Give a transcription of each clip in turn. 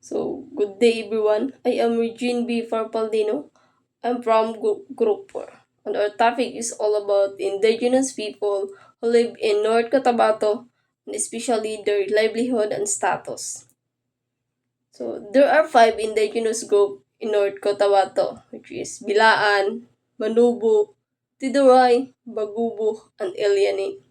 So, good day everyone. I am Regine B. Farpaldino. I'm from Group 4. And our topic is all about indigenous people who live in North Cotabato and especially their livelihood and status. So, there are five indigenous groups in North Cotabato, which is Bilaan, Manubo, Tiduray, Bagubo, and Eliani.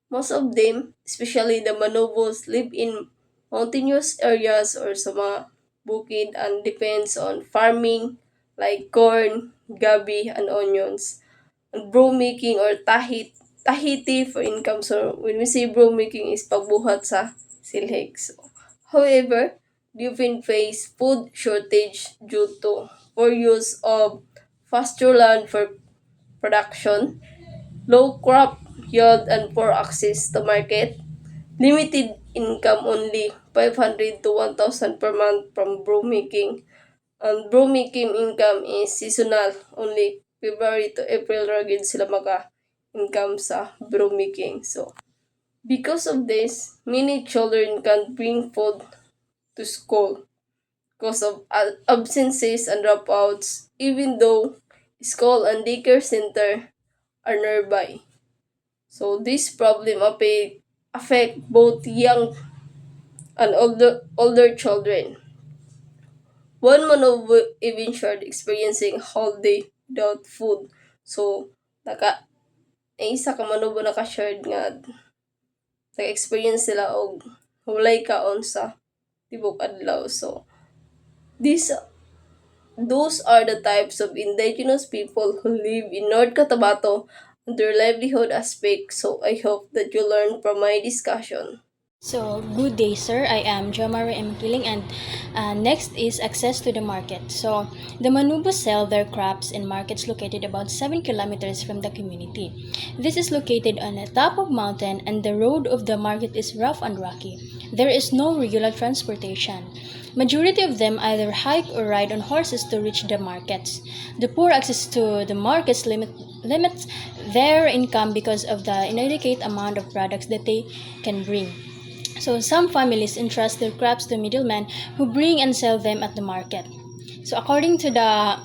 Most of them, especially the Manobos, live in mountainous areas or sa mga bukid and depends on farming like corn, gabi, and onions. And bro making or tahiti for income. So when we say bro making is pagbuhat sa silhig. So, however, they often face food shortage due to poor use of pasture land for production, low crop yield and poor access to market, limited income only 500 to 1,000 per month from brew making, and brew making income is seasonal, only February to April ragid sila maka income sa brew making. So, because of this, many children can't bring food to school because of absences and dropouts, even though school and daycare center are nearby. So this problem affect both young and older children. One man of even shared experiencing a whole day without food. So naka ay isa ka manobo naka-shared nga naka-experience sila og hulay kaon sa tibok adlaw. So these those are the types of indigenous people who live in North Cotabato and their livelihood aspect. So I hope that you learn from my discussion. So, good day, sir. I am Jomari M. Kiling, and next is access to the market. So, the Manubos sell their crops in markets located about 7 kilometers from the community. This is located on the top of mountain, and the road of the market is rough and rocky. There is no regular transportation. Majority of them either hike or ride on horses to reach the markets. The poor access to the markets limits their income because of the inadequate amount of products that they can bring. So some families entrust their crops to middlemen who bring and sell them at the market. So according to the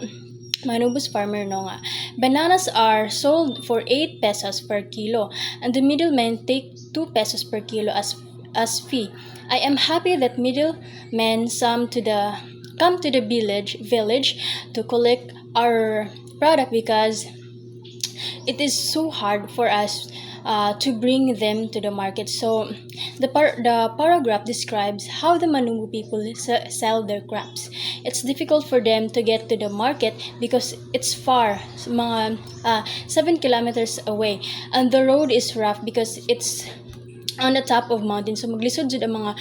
Manubos farmer no nga, bananas are sold for 8 pesos per kilo and the middlemen take 2 pesos per kilo as fee. I am happy that middlemen come to the village to collect our product because it is so hard for us to bring them to the market. So the paragraph describes how the Manungu people sell their crops. It's difficult for them to get to the market because it's far, mga 7 kilometers away, and the road is rough because it's on the top of mountain. So maglisod jud ang mga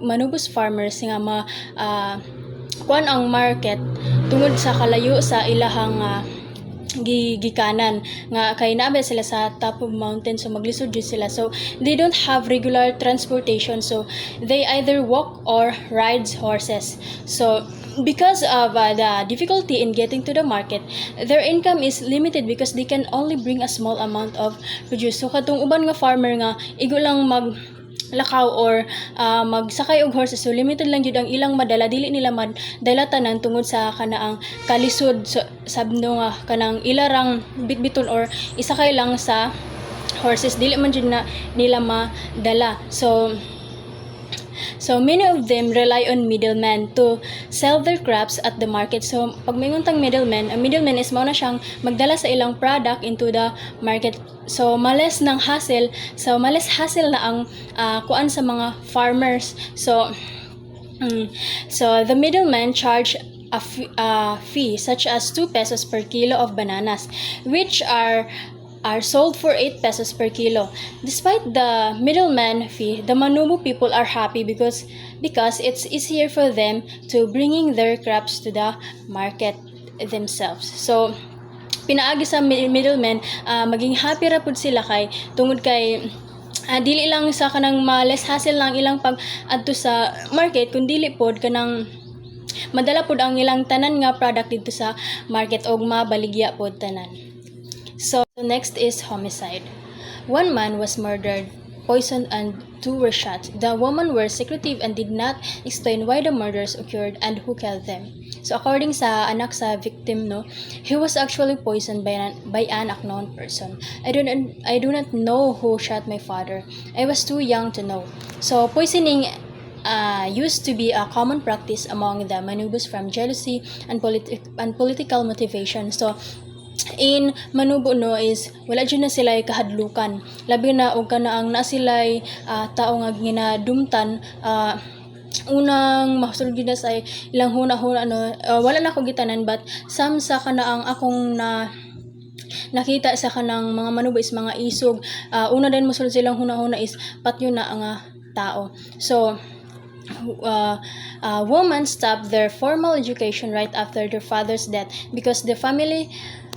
Manubos farmers nga kuan ang market tungod sa kalayo sa ilahang gikanan nga kay naabay sila sa top of mountain, so maglisod jud sila, so they don't have regular transportation, so they either walk or rides horses. So because of the difficulty in getting to the market, their income is limited because they can only bring a small amount of produce. So katong uban nga farmer nga igo lang lakaw or magsakay og horses, so limited lang jud ang ilang madala, dili nila madala tanan tungod sa kanaang kalisod, so, sabno nga kanang ilarang bitbiton or isakay lang sa horses, dili man jud na nila madala. So many of them rely on middlemen to sell their crops at the market. So pag may nguntang middleman, ang middleman is mao na siyang magdala sa ilang product into the market. So males ng hassle. So males hassle na ang kuan sa mga farmers. So the middleman charge a fee such as 2 pesos per kilo of bananas, which are sold for 8 pesos per kilo. Despite the middleman fee, the Manubu people are happy because it's easier for them to bringing their crops to the market themselves. So pinaagi sa middleman, maging happy ra pud sila kay tungod kay dili lang sa kanang less hassle lang ilang pag adto sa market, kun dili pod kanang madala pod ang ilang tanan nga product dito sa market og mabaligya pod tanan. So next is homicide. One man was murdered poisoned and 2 were shot. The women were secretive and did not explain why the murders occurred and who killed them. So according sa anak sa victim, no, he was actually poisoned by an unknown person. I do not know who shot my father. I was too young to know. So poisoning used to be a common practice among the Manubos from jealousy and political motivation. So in Manubo no is wala jud na sila kahadlukan, labi na og kanaang na sila tao nga ginadumtan unang masulod gid na sa ilang huna-huna no, wala na ko gitanan, but some sa kanaang akong nakita sa kanang mga Manubo is mga isog, una din mosulod silang huna-huna is patyo na ang tao. So women stopped their formal education right after their father's death because the family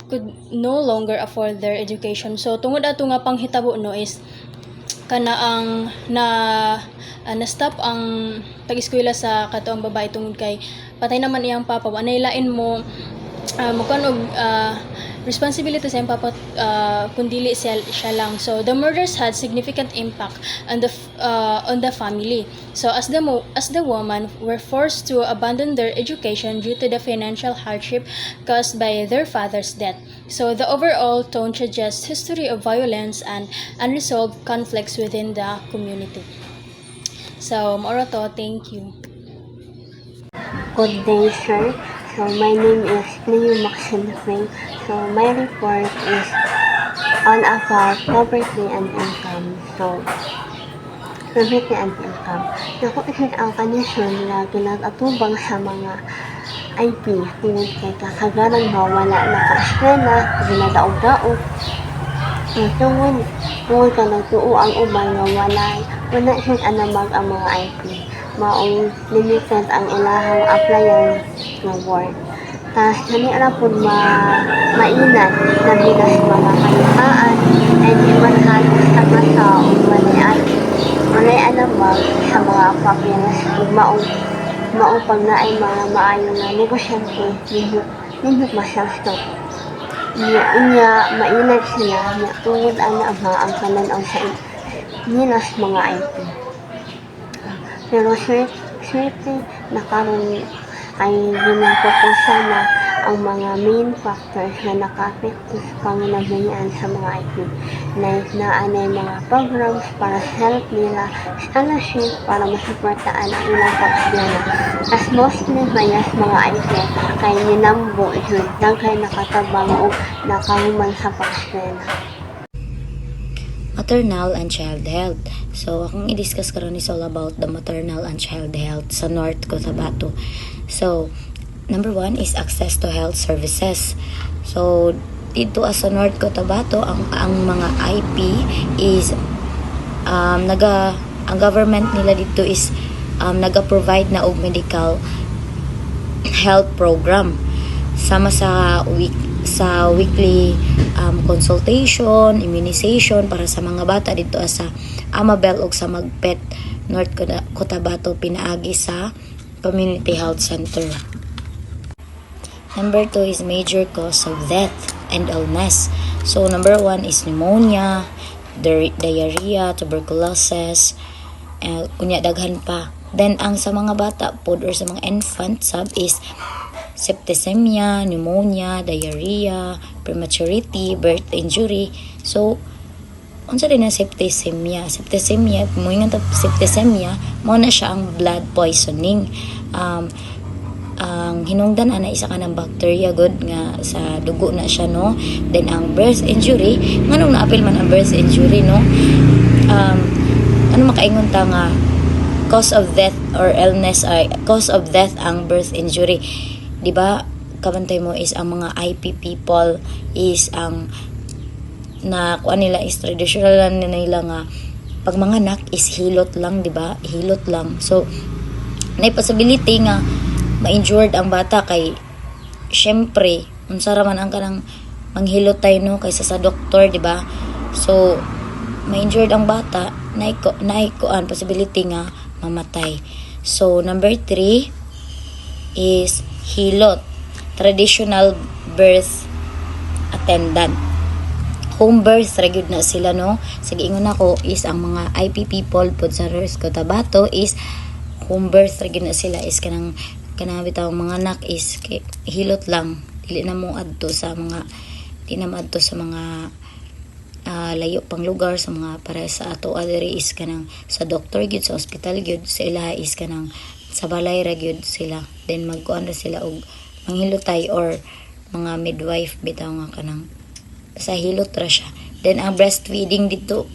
could no longer afford their education. So tungod ato nga panghitabo no is kanaang na-stop ang pag-eskwela sa katuang babae tungod kay patay naman iyang papa, wanay lain mo mukan og responsibility sa iyang papa kundili siya lang. So the murders had significant impact on the family. So as the women were forced to abandon their education due to the financial hardship caused by their father's death. So the overall tone suggests history of violence and unresolved conflicts within the community. So moro to, thank you. Good day, sir. So, my name is Cleo Maxine Frey. So, my report is on about poverty and income. So, poverty and income. Naku, isin ang kondisyon na ginag-atubang sa mga IP tungod kay kakagaran mawala na ka-eskwela, ginadaog-daog. Tungod ka nagtuo ang uban nga wala isin anamag ang mga IP. Maong limited ang ilahang applyan nga work. Tas nanira po mainat na bilas mga kalitaan ay di man halos sa masa o walay anamag sa mga papilas ug maupag na ay mga maayong na negosyante nindot masyastop. Unya mainat sila na tungod ang ang kananaw sa nilas mga IP. Pero swerte na karon ay ginapokusa na ang mga main factors na naka-apekto sa panginabuhian sa mga IP. Naanay mga programs para sa health nila, scholarship para masuportaan ang ilang pag-eskwela. As mostly mayas mga IP kay ninambo jud daghay nakatabang o nakahuman sa pag-eskwela. Maternal and child health. So, akong i-discuss karon is all about the maternal and child health sa North Cotabato. So, number 1 is access to health services. So, dito sa North Cotabato, ang mga IP is ang government nila dito is naga-provide na og medical health program sama sa weekly consultation, immunization para sa mga bata dito sa Amabel ug sa Magpet North Cotabato pinaagi sa Community Health Center. Number 2 is major cause of death and illness. So number 1 is pneumonia, diarrhea, tuberculosis, kunya daghan pa. Then ang sa mga bata pod or sa mga infant sub is septicemia, pneumonia, diarrhea, prematurity, birth injury. So, unsa din ang septicemia? Septicemia, septicemia, mo na siya ang blood poisoning. Ang hinungdan ana isa ka ng bacteria good nga sa dugo na siya, no. Then ang birth injury, nganong naapil man ang birth injury, no. Ano makaingon ta nga cause of death or illness ay cause of death ang birth injury. Di ba kabantay mo is ang mga IP people is ang na kuan nila is traditional nila nga pag mga anak is hilot lang, di ba? Hilot lang. So may possibility nga ma-injured ang bata kay syempre unsa ra man ang kanang manghilot tayo, no, kaysa sa doktor, di ba? So ma-injured ang bata, naikuan possibility nga mamatay. So number 3 is hilot, traditional birth attendant. home birth ra gyud na sila no. Sige ingon ako is ang mga IP people pod sa North Cotabato is home birth ra gyud na sila, is kanang bitaw mga anak is hilot lang, dili na mo adto sa mga layo pang lugar sa mga para sa ato adiri is kanang sa doctor gyud, sa hospital gyud, sa ilaha is kanang sa balay ra gyud sila, then magkuan ra sila og manghilotay or mga midwife bitaw nga kanang sa hilot ra siya. Then ang breastfeeding dito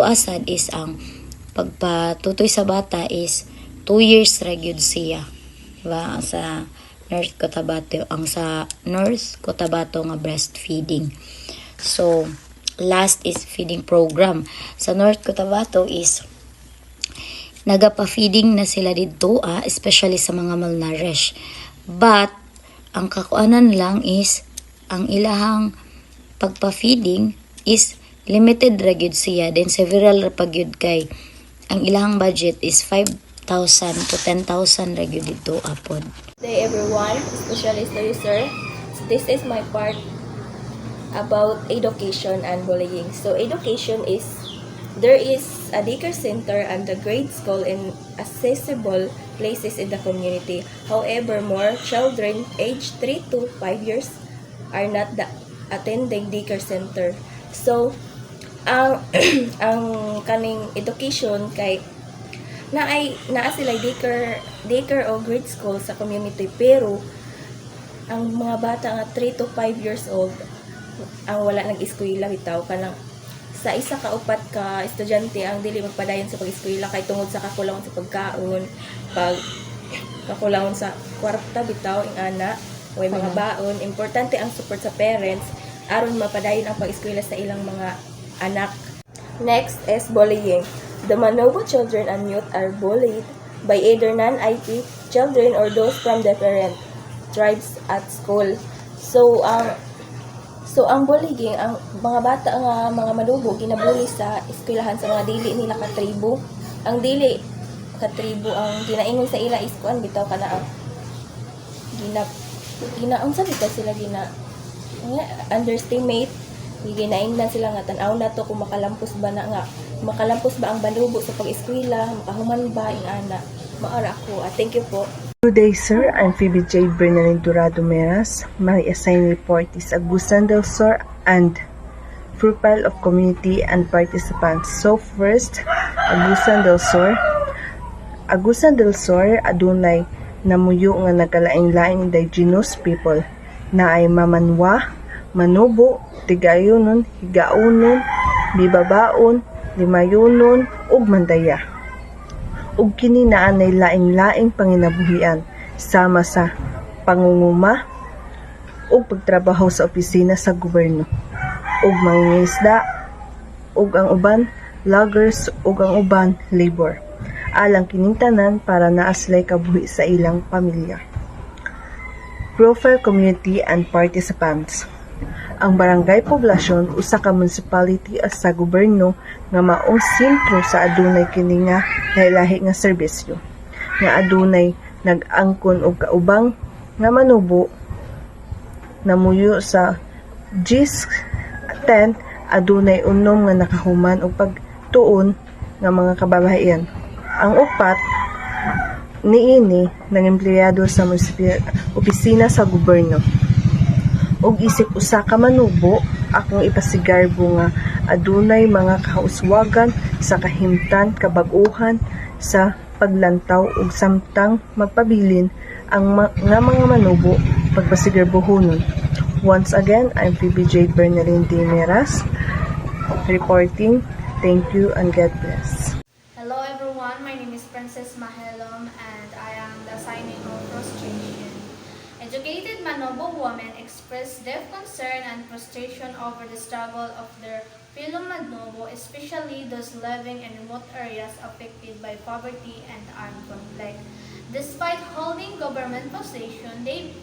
asad is ang pagpatutoy sa bata is 2 years ra gyud siya, diba, sa North Cotabato, ang sa North Cotabato nga breastfeeding. So last is feeding program sa North Cotabato is nagapa-feeding na sila dito, especially sa mga malnourished, but ang kakuanan lang is ang ilahang pagpa-feeding is limited ra gyud siya, then several ra pa gyud kay ang ilahang budget is 5,000 to 10,000 ra gyud dito apod. Good day everyone, especially to you sir. So this is my part about education and bullying. So education is, there is a daycare center and a grade school in accessible places in the community. However, more children aged 3 to 5 years are not attending daycare center. So, ang ang kaning education kay naa sila daycare o grade school sa community, pero ang mga bata nga 3 to 5 years old ang wala nag-eskwela bitaw kanang sa isa ka upat ka estudyante ang dili magpadayon sa pag-eskwela kay tungod sa kakulangan sa pagkaon, kakulangan sa kwarta bitaw ing ana way mga baon. Importante ang support sa parents aron mapadayon ang pag-eskwela sa ilang mga anak. Next is bullying. The Manobo children and youth are bullied by either non-IP children or those from different tribes at school. So ang bullying, ang mga bata nga mga Manobo ginabully sa eskwelahan sa mga dili nila katribo. Ang dili katribo ang ginaingon sa ila is kuan bitaw kana ang unsa bitaw sila underestimate, ginaingnan sila nga tan-aw na to kung makalampos ba ang Manobo sa pag-eskwela, makahuman ba ing ana. Maara ako. Thank you po. Good day, sir. I'm Phoebe J. Bernalin Dorado Meras. My assigned report is Agusan del Sur and profile of community and participants. So first, Agusan del Sur. Agusan del Sur adunay namuyo nga nagkalain-laing indigenous people na ay Mamanwa, Manobo, Tigayonon, Higaonon, Bibabaon, Limayunon, ug Mandaya. Ug kini naa nay laing-laing panginabuhian sama sa pangunguma ug pagtrabaho sa opisina sa gobyerno ug mangingisda ug ang uban loggers ug ang uban labor. Alang kining tanan para naa sila'y kabuhi sa ilang pamilya. Profile community and participants. Ang barangay poblasyon usa ka municipality sa gobyerno nga maong sentro sa adunay kini nga lahi nga serbisyo, nga adunay nag-angkon og kaubang nga Manobo namuyo sa GIS 10 adunay unom nga nakahuman og pagtuon nga mga kababayan. Ang upat niini ng empleyado sa opisina sa gobyerno. Og isip usa ka Manobo akong ipasigarbo nga adunay mga kauswagan sa kahimtan kabag-uhan sa paglantaw ug samtang magpabilin ang nga mga Manobo pagpasigarbohonon. Once again, I'm Phoebe J. Bernalin D. Meras reporting. Thank you and God bless. Hello everyone, my name is Princess Mahelom and I am the signing of frustration. Educated Manobo women express deep concern and frustration over the struggle of their fellow Manobo, especially those living in remote areas affected by poverty and armed conflict. Despite holding government position, they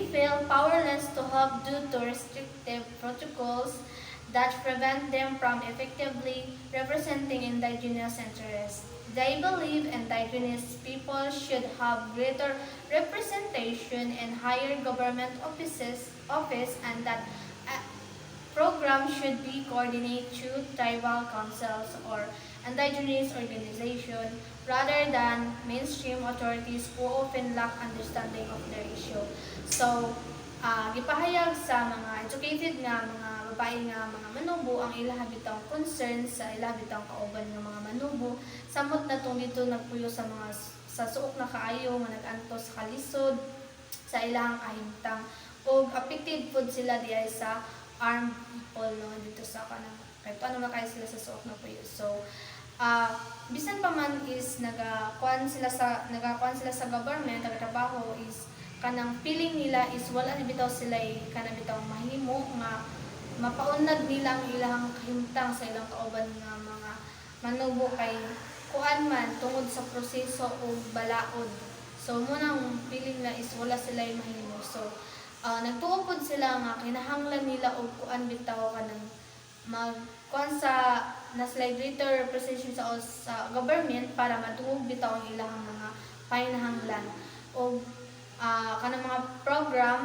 feel powerless to help due to restrictive protocols that prevent them from effectively representing indigenous interests. They believe indigenous people should have greater representation in higher government office and that program should be coordinated through tribal councils or indigenous organization rather than mainstream authorities who often lack understanding of their issue. So, gipahayag sa mga educated nga mga babae nga mga manubo ang ilang bitang concerns sa ilang bitang kauban nga mga manubo samot na tong dito nagpuyo sa mga sa suok na kaayo nga nag-antos sa kalisod sa ilang kahimtang o affected pod sila diay sa armed people no dito sa kanang kay paano makay sila sa suok na puyo. So bisan pa man is nagakuan sila sa government nagtrabaho is kanang feeling nila is wala na bitaw sila kanang bitaw mahimo nga mapaunlad nila ang ilang kahimtang sa ilang kauban nga mga manubo kay kuan man tungod sa proseso o balaod. So munang feeling na is wala sila mahimo. So nagtuo pod sila nga kinahanglan nila og kuan bitaw kanang magkuan sa naslay greater representation sa government para matuog bitaw ang ilang mga pahinahanglan o kanang mga program.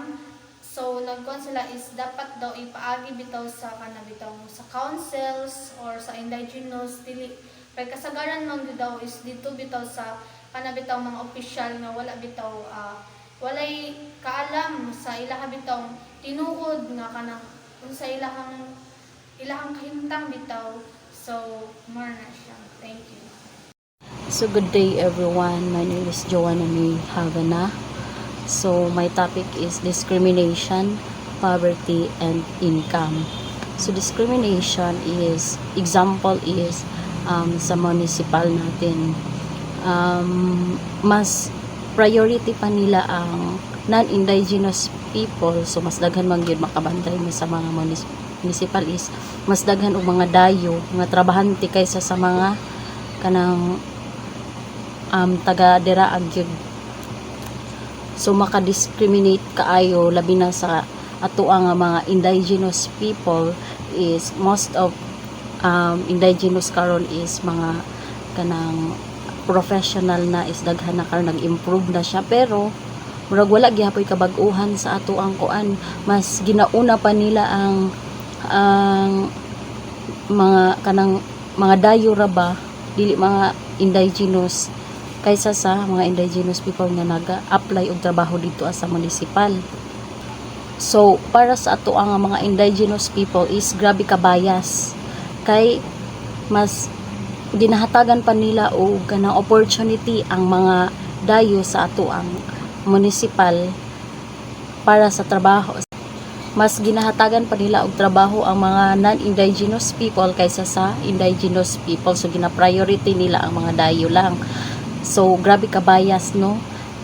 So nagkuan sila is dapat daw ipaagi bitaw sa kanang bitaw sa councils or sa indigenous dili kay kasagaran man daw is dito bitaw sa kanang bitaw mga opisyal nga wala bitaw walay kaalam sa ilaha bitaw tinuod nga kanang sa ilahang kahimtang bitaw. So more na siya. Thank you. So good day everyone, my name is Joanna May Havana. So my topic is discrimination, poverty, and income. So discrimination is, example is sa municipal natin. Mas priority pa nila ang non-indigenous people. So mas daghan man gyud makabantay mo sa mga municipal is mas daghan og mga dayo, mga trabahante kaysa sa mga kanang taga dira gyud. So maka-discriminate kaayo labi na sa ato ang mga indigenous people is most of indigenous karon is mga kanang professional na is daghan na karon nag-improve na siya pero murag wala gyapon kabag-uhan sa ato ang kuan, mas ginauna pa nila ang mga kanang mga dayo ra ba dili mga indigenous kaysa sa mga indigenous people nga naga-apply og trabaho dito sa municipal. So para sa ato ang mga indigenous people is grabe ka bias kay mas ginahatagan pa nila og kanang opportunity ang mga dayo sa ato ang municipal para sa trabaho. Mas ginahatagan pa nila og trabaho ang mga non-indigenous people kaysa sa indigenous people. So gina-priority nila ang mga dayo lang. So grabe ka bias no.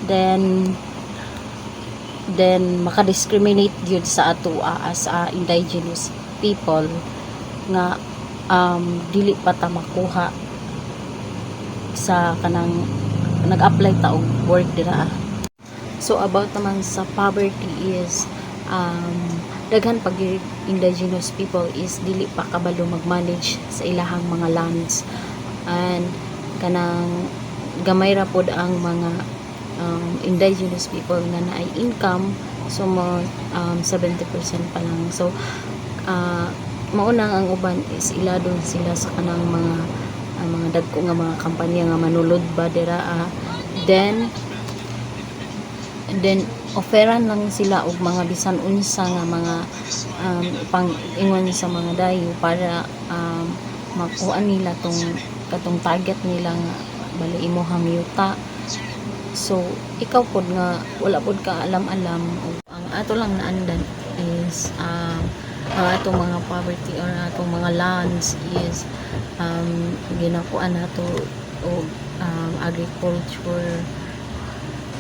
Then maka-discriminate gyud sa ato as indigenous people nga dili pa ta makuha sa kanang nag-apply ta og work dira. So about naman sa poverty is daghan pag indigenous people is dili pa kabalo mag-manage sa ilahang mga lands and kanang gamay ra pod ang mga indigenous people nga naay income. So mo 70% pa lang. So maunang ang uban is iladon sila sa kanang mga dagko nga mga kampanya nga manulod ba dira then offeran lang sila og mga bisan unsa nga mga pang-ingon sa mga dayo para makuha nila katong target nila nga bali imuhang yuta. So ikaw pod nga wala pod ka alam-alam ang ato lang naandan is ang atong mga poverty or atong mga lands is ginakuan nato og agriculture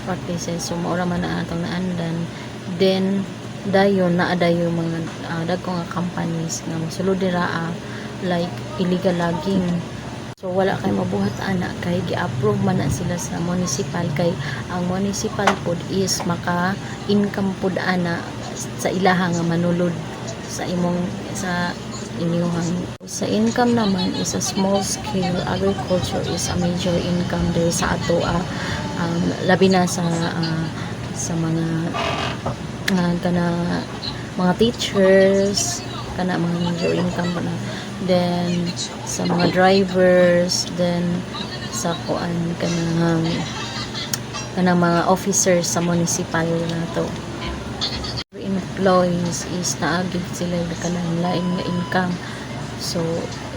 practices. So maura man na atong naandan then dayon naadayo mga dagko nga companies nga mosulod dira like illegal logging. So wala kay mabuhat ana kay gi-approve man na sila sa municipal kay ang municipal pod is maka income pod ana sa ilaha nga manulod sa inyong sa income naman is a small scale agriculture is a major income there sa ato labi na sa mga mga teachers kana mga major income na. Then sa mga drivers, then sa kuan kanang mga officers sa municipal nato. Employees is naagid sila kanang lain nga income. So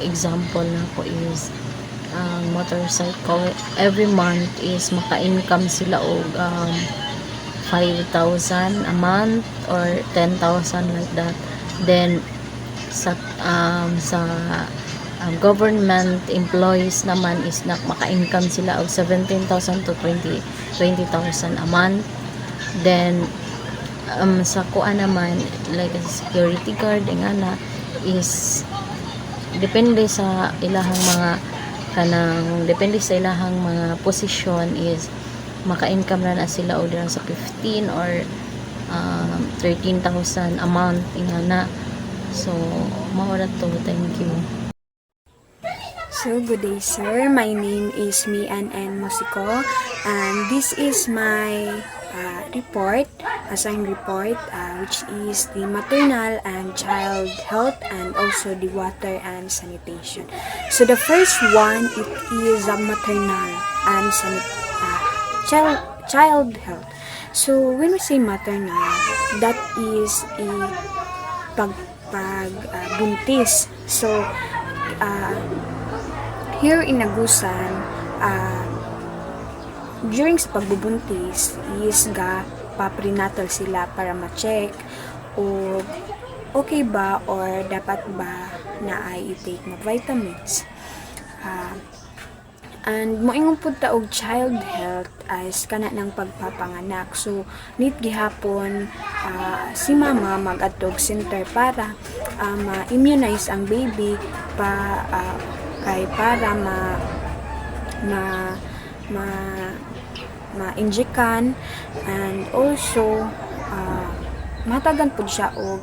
example na ko is motorcycle every month is maka-income sila og 5,000 a month or 10,000 like that. Then sa government employees naman is maka-income sila og 17,000 to 20,000 a month. Then sa kuan naman like a security guard ngana is depende sa ilahang mga posisyon is maka-income na sila o sa 15 or 13,000 a month ingana. So mao ra to. Thank you. So, good day, sir. My name is Mian N. Mosico, and this is my assigned report, which is the maternal and child health and also the water and sanitation. So, the first one, it is maternal and child health. So, when we say maternal, that is a buntis. So, here in Agusan, during sa pagbubuntis is pa-prenatal sila para ma-check o okay ba or dapat ba na ay i-take na vitamins. And moingon pud ta og child health as kana ng pagpapanganak. So need gihapon si mama mag-adtog center para ma-immunize ang baby para ma-injekan and also matagan po siya og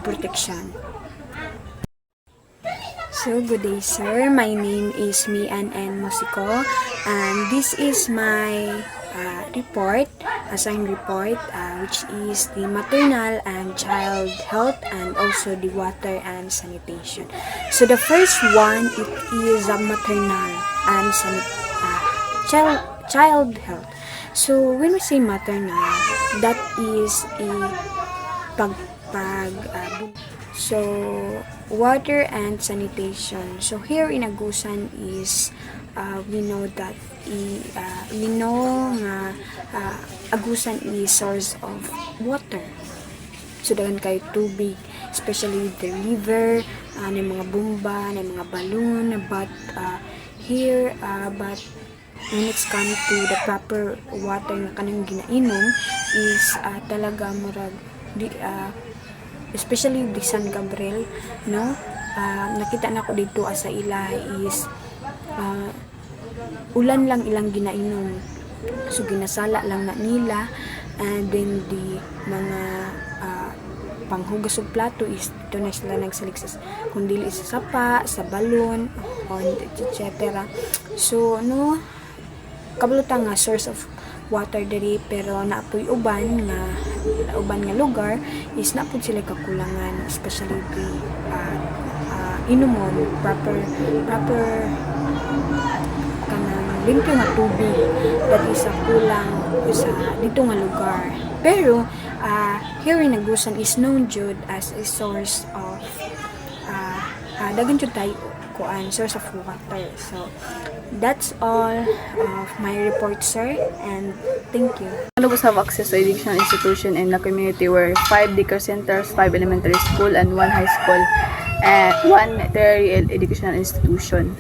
protection. So, good day, sir. My name is Mian N. Mosico, and this is my assigned report, which is the maternal and child health and also the water and sanitation. So, the first one, it is maternal and child health. So, when we say maternal, that is a so, water and sanitation. So, here in Agusan is, we know that Agusan is source of water. So, dagan kayo tubig, especially the river, na mga bomba, na mga balloon, but when it's come to the proper water na kanang ginainom is talaga murag especially di San Gabriel, no? Nakita na ko dito sa ila is ulan lang ilang ginainom. So ginasala lang na nila, and then the mga panghugas og plato is dito na sila nagsaliksas kung dili sa sapa, sa balon, etc. So no kabulutan nga source of water diri, pero naapoy uban nga lugar is naapod sila kakulangan, especially the inumon proper kanang limpyo nga tubig that is kulang sa dito nga lugar. Pero here in Agusan is known jud as a source of dagan jud tayo kuan source of water. So that's all of my report, sir, and thank you. Manubos have access to educational institution in the community where 5 daycare centers, 5 elementary school, and 1 high school, and 1 tertiary educational institution.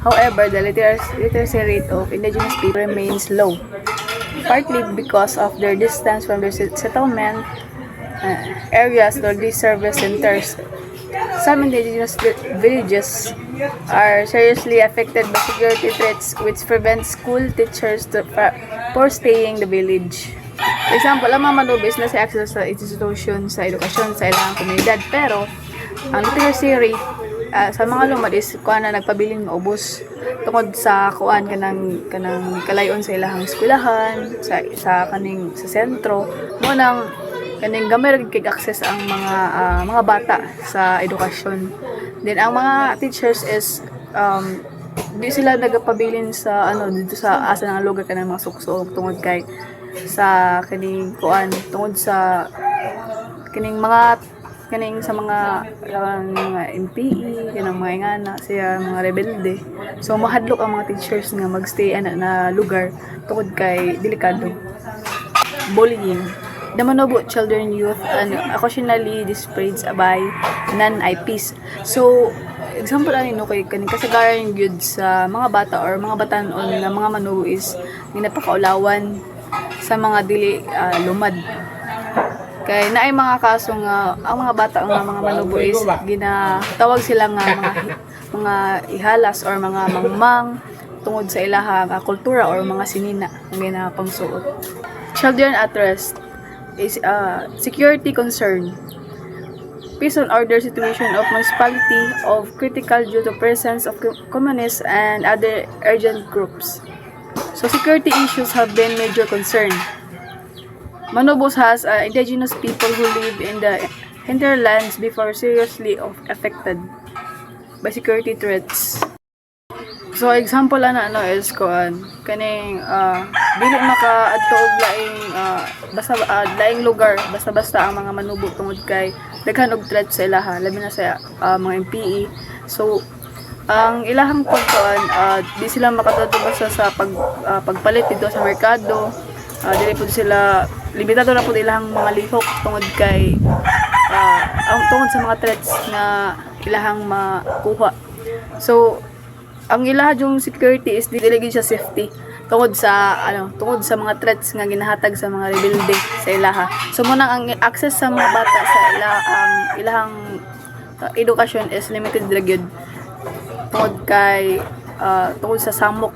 However, the literacy rate of indigenous people remains low, partly because of their distance from their settlement areas or these service centers. Some indigenous villages are seriously affected by security threats, which prevents school teachers for staying the village. For example, ang mga manubis na sa access sa institution sa edukasyon sa ilang komunidad, pero ang literacy rate sa mga lumad is kuan na nagpabiling maubos tungod sa kuan kanang kalayon sa ilahang eskwelahan sa sentro mo nang kaning gamay ra kay access ang mga bata sa edukasyon. Then ang mga teachers is di sila nagapabilin sa dito sa asa nga lugar kanang mga suksok tungod kay sa kining kuan tungod sa kining sa mga MPE kanang mga ingana siya mga rebelde. So mahadlok ang mga teachers nga magstay na lugar tungod kay delikado. Bullying. The Manobo children, youth, and occasionally displayed by non-IPs. So, example kay kaning kasagaran gyud sa mga bata or mga batanon na mga Manobo is ginapakaulawan sa mga dili lumad. Kay naay mga kaso nga ang mga bata nga mga Manobo is ginatawag sila nga mga ihalas or mga mangmang tungod sa ilahang kultura or mga sinina nga ginapangsuot. Children at rest is security concern. Peace and order situation of municipality of critical due to presence of communists and other urgent groups. So security issues have been major concern. Manobos has indigenous people who live in the hinterlands before seriously affected by security threats. So example is kaning dili makaadto og laing basta laing lugar basta ang mga Manobo tungod kay daghan og threat sa ilaha labi na sa mga MPE. So ang ilahang pagkuan di sila makatuto basta sa pagpalit dito sa merkado. Dili pud sila limitado na pud ilahang mga lihok tungod kay tungod sa mga threats na ilahang makuha. So ang ilaha yung security is dili gyud siya safety tungod sa mga threats nga ginahatag sa mga rebelde sa ilaha. So mo ang access sa mga bata sa ilahang edukasyon is limited ra gyud tungod kay tungod sa samok